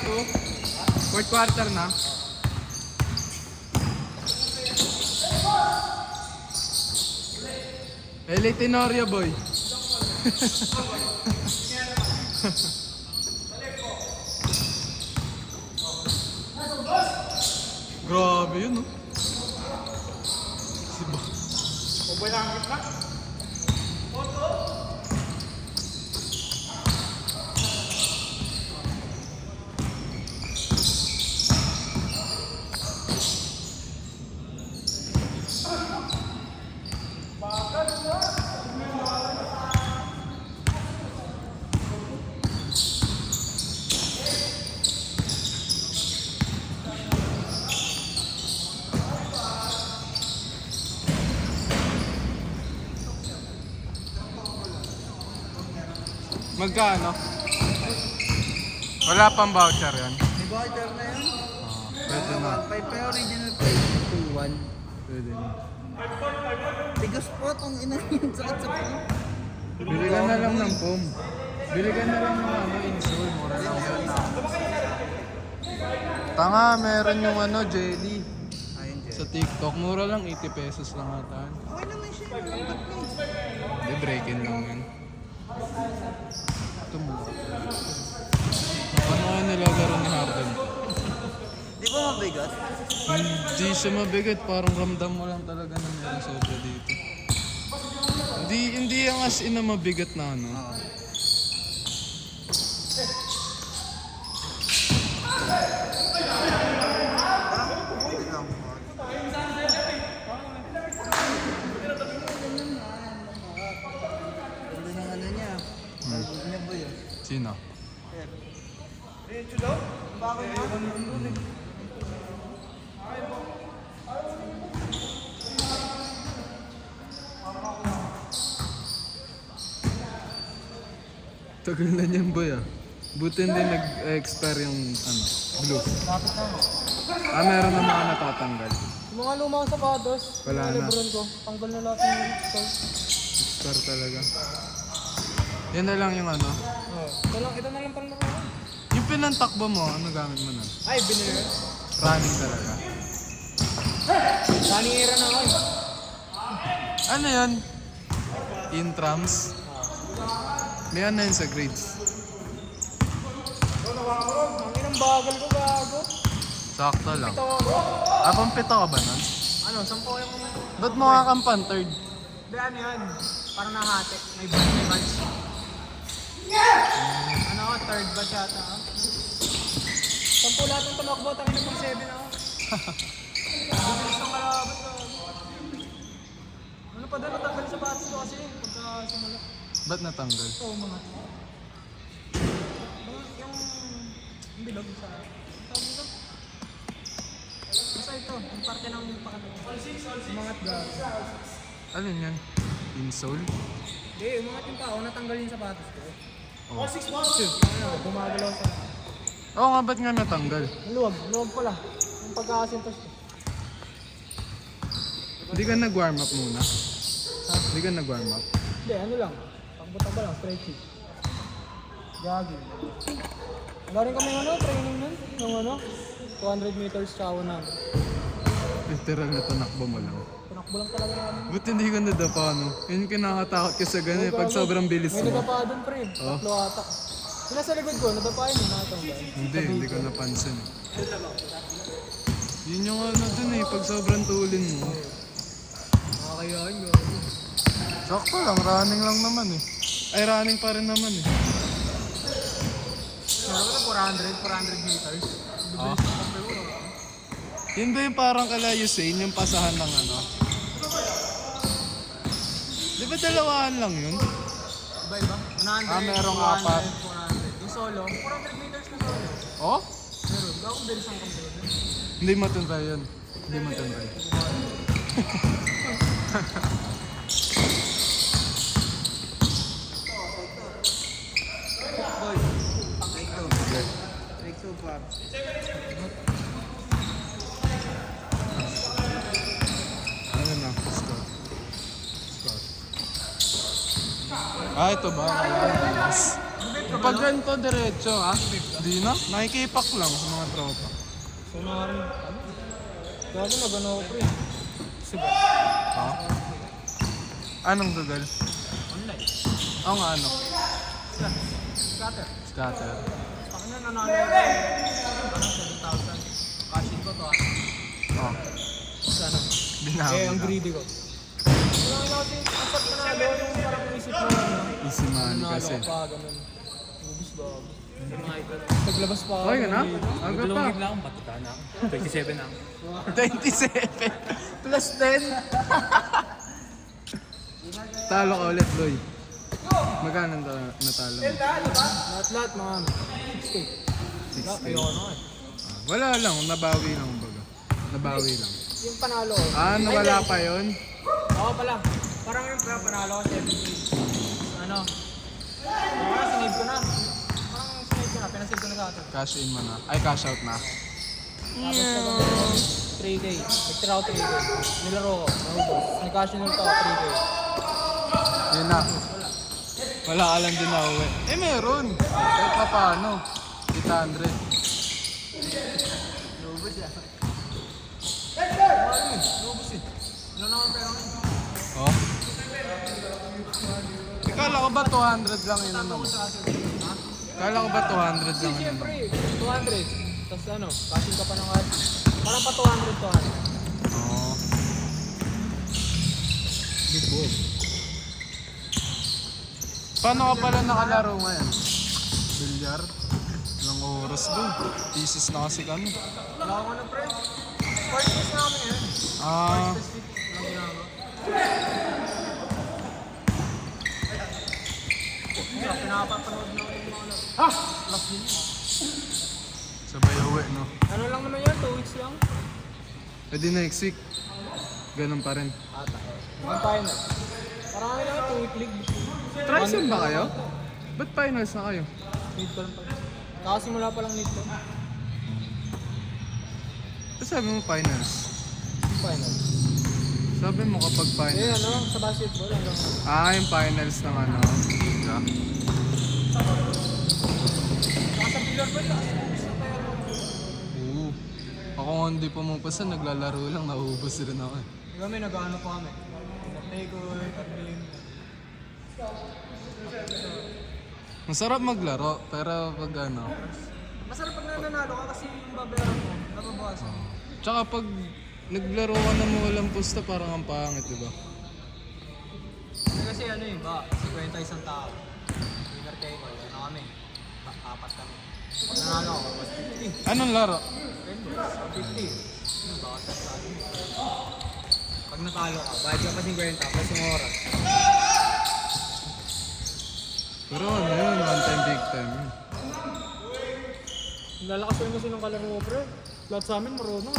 Fourth quarter na. LA Tenorio, boy. Grabe yun, no? Siba. Magkano? Wala pang voucher yan. May voucher na yun. Pwede na. 1.5 pa original price. 2.1. Pwede na. Tigas po itong ina yun. Sakit sa po. Bili ka na lang ng foam. Bili ka na lang ng insole. Mura lang yun. Tanga, meron yung jelly. Ayun dyan. Sa TikTok, mura lang 80 pesos lang ata. Okay naman siya. Lambat na eh. Hindi, break-in lang yan. Ito mura. Ano nga nilalaro ni Harden? Di ba mabigat? Hindi siya mabigat, parang ramdam mo lang talaga na meron sobra dito. Hindi yung as in na mabigat na ano. Ganda ng ano niya. Talbog niya ba yun? Sino? Bakit ba? Tagal na niyan boy ah. Buti hindi nag-expire yung blue. Bakit na? Meron na mga natatanggal. Yung mga lumang sapatos, Wala yung na. Lebron ko, tanggal na lahat ng store. Expire talaga. Yan na lang yung ano. Oh. Ito na lang pang laro. Yung pinantakbo mo, ano gamit mo nun? Ay, binili. Running talaga. Running era na ako eh. Ano yan? Intrams? May ano yun sa grades? Ang inang bagal ko gago. Sakto lang. Ito ako. Pampito ka ba nun? Ano, 10 yung... Ba't mukha kang pan-third? Hindi, ano yan? Parang nahati. May batch. Ano ako, third batch yata ako. 10 lahat ng tumakbo, tangin ng 7 ako. Bilis ng kalaban ko. Ano pa doon, natanggal sa batis ko kasi pagka simula. Ba't natanggal? Oo, mga. Yung bilog sa... Tawag dito? Basta ito, yung parte ng pakatong. Umangat gag. Ano yan? Insole? Hindi, umangat yung tao, natanggal yung sapatos ko. Oh. Ano, gumagalaw sa... Oo nga, ba't nga natanggal? Luwag pala. Yung pagkakasintos ko. Hindi ka nag-warm up muna? Hindi ka nag-warm up? Hindi, ano lang. Takbo-takbo lang, stretching. Jogging. Wala rin kami training nun. Nung 200 meters sa 100. Literal na tunakbo mo lang. Tinakbo lang talaga namin. Buti hindi ka nadapa, no? Yun yung kinakatakot ka sa ganun, pag sobrang bilis May mo. nadapa doon, pre. Oh. Tatlo ata. Yung nasa likod ko, nadapa yun, nakatanggal. Hindi ko napansin. Yun yung ano dun pag sobrang tulin mo. Nakakayain, gawin. Sakto lang, running lang naman Ay, running pa rin naman Ano ba 400 meters? Ah. Yun ba yung parang kala Usain, yung pasahan ng ano? Di ba dalawahan lang yun? Iba-iba? 100, merong 200, apat. 400. Yung solo, 400 meters na solo. Oh? Pero, gawin bilis ang kamero. Hindi matundra yun. Hindi matundra. Boy. Take so far. Ano na? Score. Score. Ito ba? Mas. Kapag ganito, diretso ha? Di na? Nakikipak lang sa mga tropa. So na rin, ano? Gago na gano'n ako pre. Sugat. Ha? Anong gagal? Online. Oo nga, ano? Scatter. Scatter. Sa kanya nanalo ako. Ano, 7,000. Cashin ko to Oh, Sana. binawi Eh, ang ka. greedy ko. Wala nga kasi, ang sarap na nalo, yung parang isip mo, ano? Easy money Nanalo kasi. ka pa, ganun. Ubus ba? Naglabas pa ako. Okay ka na? ng- Aga pa. Dalawang lang, batuta na ako. 27 na ako. 27 plus 10. Talo ka ulit, Loy. Magkano natalo mo? Lahat-lahat mga 6K. 6K. Ayoko na eh. Wala lang, nabawi lang baga. Nabawi lang. Yung panalo ko. Ah, nawala pa yun? Oo pala. Parang yung panalo ko 70. Ano? Parang sinave ko na. Parang sinave ko na. Pinasave ko na sa atin. Cash in mo na. Ay, cash out na. Tapos na 3K. Nagtira ako 3K. Nilaro ko. Naubos. Nag-cash in ulit ako 3K. Yun na. Wala ka lang din na uwi. Eh, meron. Kahit pa paano. 800. Naubos yan. Naubos eh. Ano naman pera ko yun? Oh. Kala ko ba 200 lang yun ano? Kala ko ba 200 lang yun ano? Siyempre, 200. Tapos ano, cash in ka pa ng cash. Parang pa 200 to. Oo. Good. Paano ka pala nakalaro ngayon? Bilyar? Ilang oras doon? Thesis na kasi kami. Wala ko na pre. First test namin eh. Ah, First test week. Walang ginagawa. Pinapapanood na ako yung mga ano. Last game. sabay uwi, no? Ano lang naman yan? 2 weeks lang? Pwede next week. Ganun pa rin. Ata. Yung final. Parang kami lang 2 week league. Trisun ba kayo? Ba't finals na kayo? Need ko lang pala. Nakasimula pa lang need ko. Ba't sabi mo finals? Yung final. Sabi mo kapag Eh finals. ano, sa basketball hanggang Ah, yung finals ng ano? Liga. Saka sa pillar pa ito. Oo. Ako nga hindi pumupasa, naglalaro lang, nauubos rin ako eh. Kami nag-ano pa kami. Nag-takeaway, nag-game. Masarap maglaro, pero pag ano. Masarap pag nananalo ka kasi yung babayaran mo, nababawasan. Tsaka pag naglaro ka na mo walang pusta, parang ang pangit, diba? Kasi ano yun ba, 50 isang tao. Winner take all, ano kami? Apat kami. Pag nanalo ako, 150. Anong laro? 50. Ano ba, sa akin? Pag natalo ka, bayad ka pa 50 plus yung oras. Pero ano yun, one time, big time yun. Lalakas rin kasi ng kalaro mo, pre. Lahat sa amin marunong.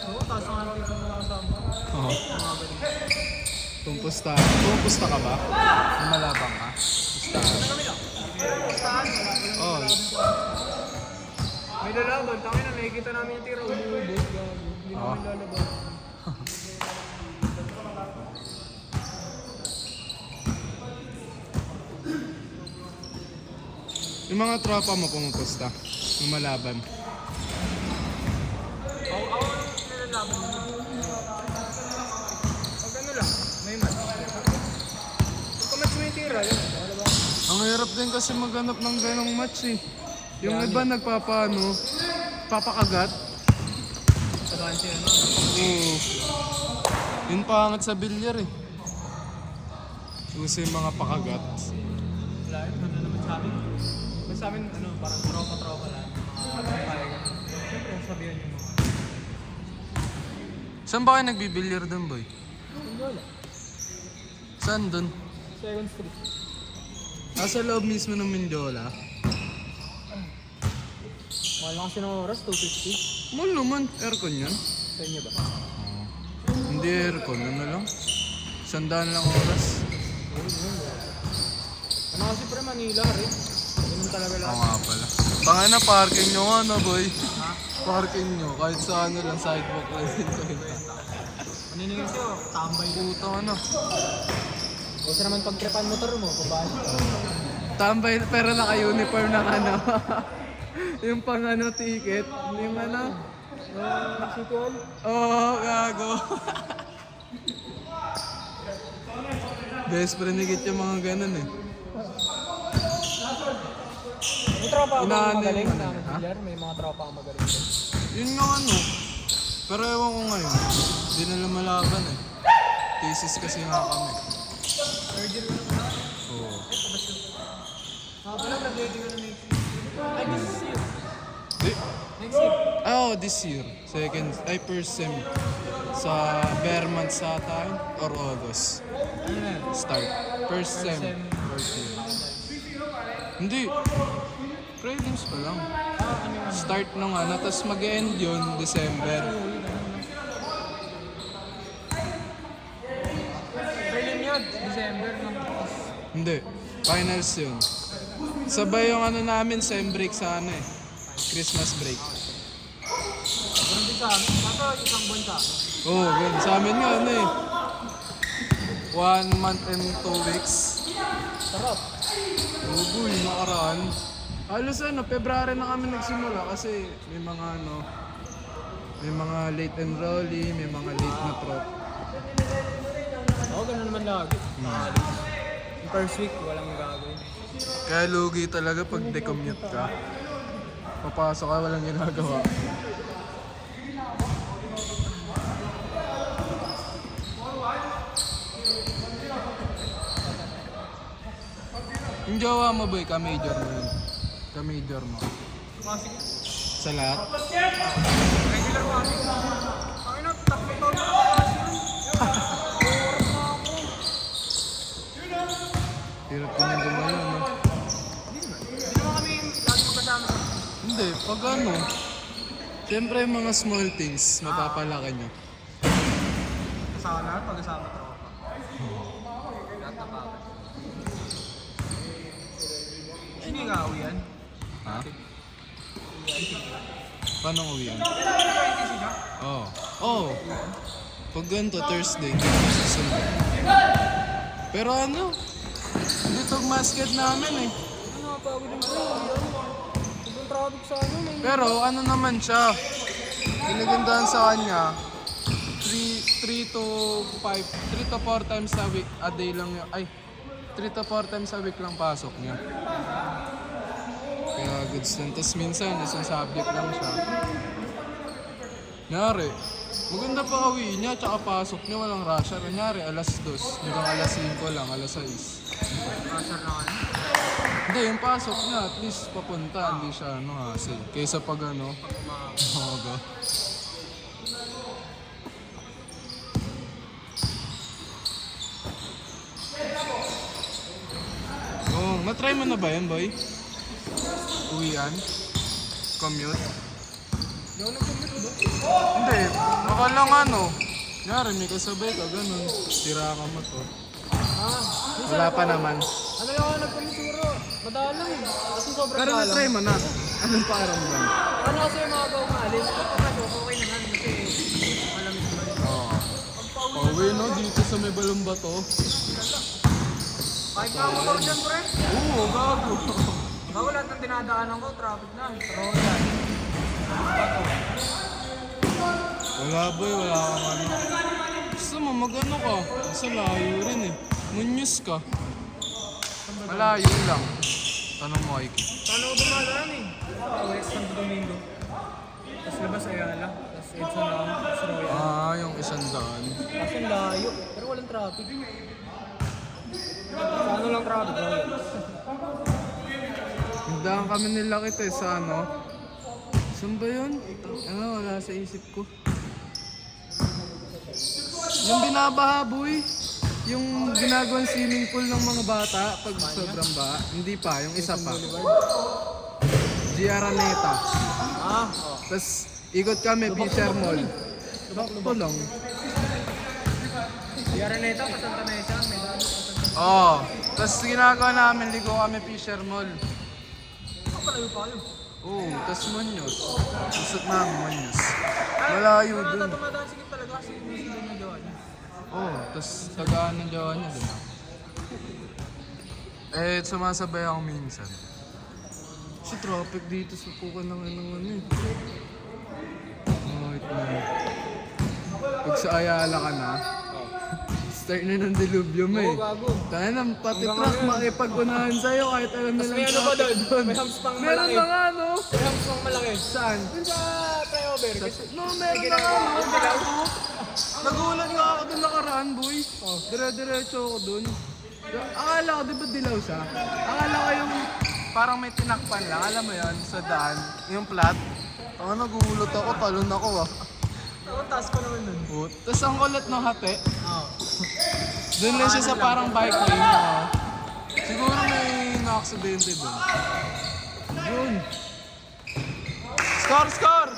Oo, taas ang araw yung mga kasama. Oo. Mga galing. Pumupusta ka ba? Lumalabang ka? Pustahan? Kami lang. Pustahan, wala ko lang. Oo. May lalaban, tangin na nakikita namin yung tira, umuubos. Gago. Hindi Oo. namin lalaban. Yung mga tropa mo pumupusta? Lumalaban? Ako lang nilalaban mo. Pag ano lang, may match. Pag ka-match mo yung tira, yun. Wala ba? Ang hirap din kasi maghanap ng ganong match eh. Yung iba nagpapaano, papakagat. Sa dance yun, no? Oo. Yun pangat sa bilyar eh. Gusto yung mga pakagat. Wala yun, ano naman sa amin. Basta sa amin, ano, parang tropa-tropa lang. Mga kaya ka. Siyempre, sabihan yung mga. Saan ba kayo nagbibilyar dun, boy? Wala. Saan dun? Second street. Nasa loob mismo ng Mindiola. Mahal lang kasi ng oras, 250. Mall naman, aircon yan. Sa inyo ba? Hindi aircon, ano lang? 100 lang oras. Ano kasi pre, Manila rin. Ganun talaga Oo lahat. nga pala. Baka na parking nyo nga na, boy. Parking nyo, kahit sa ano lang, sidewalk lang din. Maniningin siya, tambay. Puta ka na. Gusto naman pag-trepan motor mo, babae. Tambay, pero naka-uniform ng ano. Yung pang ano, ticket. Yung ano. City Hall? Oo, gago. Best friend ni Kit yung mga ganun eh. May tropa ako Inaano magaling yung na ano, ha? Villar, may mga tropa ako magaling. Yun nga ano. Pero ewan ko ngayon. Hindi na lumalaban eh. Thesis kasi nga kami. Third year ko na. Oo. Pala, graduating ko na next year. Ay, this year. Di? Next year. Oh, this year. First sem. Sa bare month sa tayo or August. Ano na? Start. First sem. sem. First year. Hindi. Prelims pa lang. Ano yun? Start nung ano, tapos mag-end yun December. Prelim yun, December. No? Hindi. Finals yun. Sabay yung ano namin, sem break sa ano eh. Christmas break. Ganun din sa amin. Kaso isang buwan sa amin. Oo, oh, ganun. Sa amin nga ano eh. 1 month and 2 weeks. Sarap. Uy, nakaraan. Halos ano, February na kami nagsimula kasi may mga ano, may mga late enrollee, may mga late na prop. Oo, ganun naman lagi. Yung first week, walang gagawin. Kaya lugi talaga pag decommute ka. Papasok ka, walang ginagawa. Yung jowa mo boy, ka-major mo yun. Ka-major mo. Masig. Sa lahat? Regular masig. Ay na, takbo taon na masig. Hirap ko nang gumayon, no? Hindi naman kami lagi magkasama. Hindi, pag ano, siyempre yung mga small things, mapapalaki nyo. Kasama na, pag-kasama tropa. Lahat na bagay. Hindi nga ako yan. Ha? Paano uwian? Oo. Oh. Pag ganito, Thursday, susunod. Pero ano, dito masket namin eh. Ano, pagod din ko. Sobrang traffic sa ano. Pero ano naman siya, pinagandahan sa kanya, 3 to 4 times a week, a day lang yun. Ay, 3 to 4 times a week lang pasok niya. Kaya goods lang. Tapos minsan, isang subject lang siya. Nyari, maganda pa kawi niya, tsaka pasok niya, walang rusher. Nyari, alas 2, hanggang alas 5 lang, alas 6. Pressure na ano. Hindi, yung pasok niya, at least papunta, hindi siya ano hassle. Kaysa pag ano, umaga. Oh, na-try mo na ba yan, boy? Uwian? Commute? Hindi ako nag-commute doon. Hindi, baka lang ano. Nyari, may kasabay ka, ganun. Tira ka mo to. Wala pa naman. Ano lang ako nag-commute siguro. Madalang eh. Kasi sobrang Pero dalang. na-try mo na. Anong pakiramdam? Ano kasi yung mga bago maalis? Kaso okay naman kasi malamig naman. Oo. Pauwi no, dito sa may balong bato. Kahit nga motor dyan, pre. Oo, gago. Bago lahat ng dinadaanan ko, traffic na. Royan. Wala boy, wala kang ano. Gusto mo, mag-ano ka? Sa layo rin eh. Munyos ka. Malayo lang. Tanong mo, Ike. Paano ko dumadaan eh? West Santo Domingo. Tapos labas Ayala. Tapos Edson lang. Tapos Royan. Ah, yung 100. Kasi layo. Pero walang traffic. Sa ano lang traffic? Royan. Nagdaan kami nila kita eh, sa ano. Saan ba yun? Ano, wala sa isip ko. Yung binabaha, boy. Yung ginagawang swimming pool ng mga bata pag sobrang baha. Hindi pa, yung isa pa. Giaraneta. Ah, oh. Tapos ikot kami, Fisher Mall. Bakto lang. Yaraneta, Pasanta Mesa. May daan. Oo. Tapos ginagawa namin, ligo kami Fisher Mall. Palayo pa kayo. Oo, tapos Munyos. Usap namin Munyos. Malayo dun. Dumadaan sige talaga kasi hindi sila nagawa niya. Oo, tapos tagaan ng jowa niya dun. Eh, sumasabay ako minsan. Kasi traffic dito sa pukan ng ano eh. Wait na. Pag sa Ayala ka na, start na ng dilubyo mo eh. Oo, gago. Kaya na, pati Hanggang truck ngayon. makipag-unahan sa'yo kahit alam Mas nilang may ano ba traffic doon? May hams pang Meron malaki. na nga, no? May hams pang malaki. Saan? Dun sa flyover. No, meron na nga, no? Nagulat nga ako dun nakaraan, boy. Dire-diretso ako dun. Akala ko, di ba dilaw siya? Akala ko yung parang may tinakpan lang, alam mo yon sa daan, yung plat. Nagulat ako, talon ako ah. Oo, taas pa naman nun. Tapos ang kulat ng hati, Oo. dun lang siya sa parang bike lane ako. Siguro may na-aksidente dun. Yun. Score, score!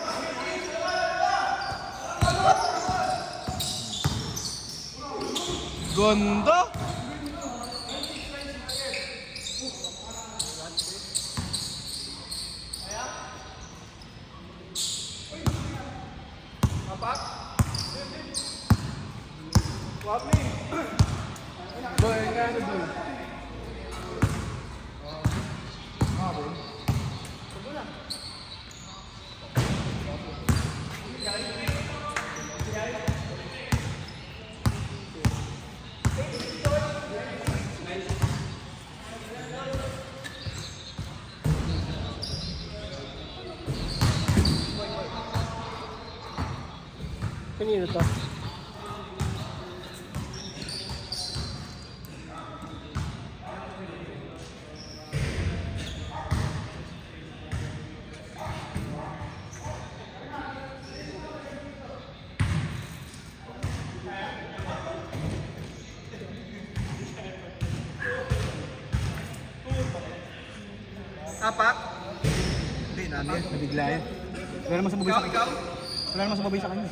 Gondo! Boy, nga ano doon? Kanino to? Apak? Hindi, namin. Nabigla yan. Wala naman sumabay sa kanya. Wala naman sumabay sa kanya.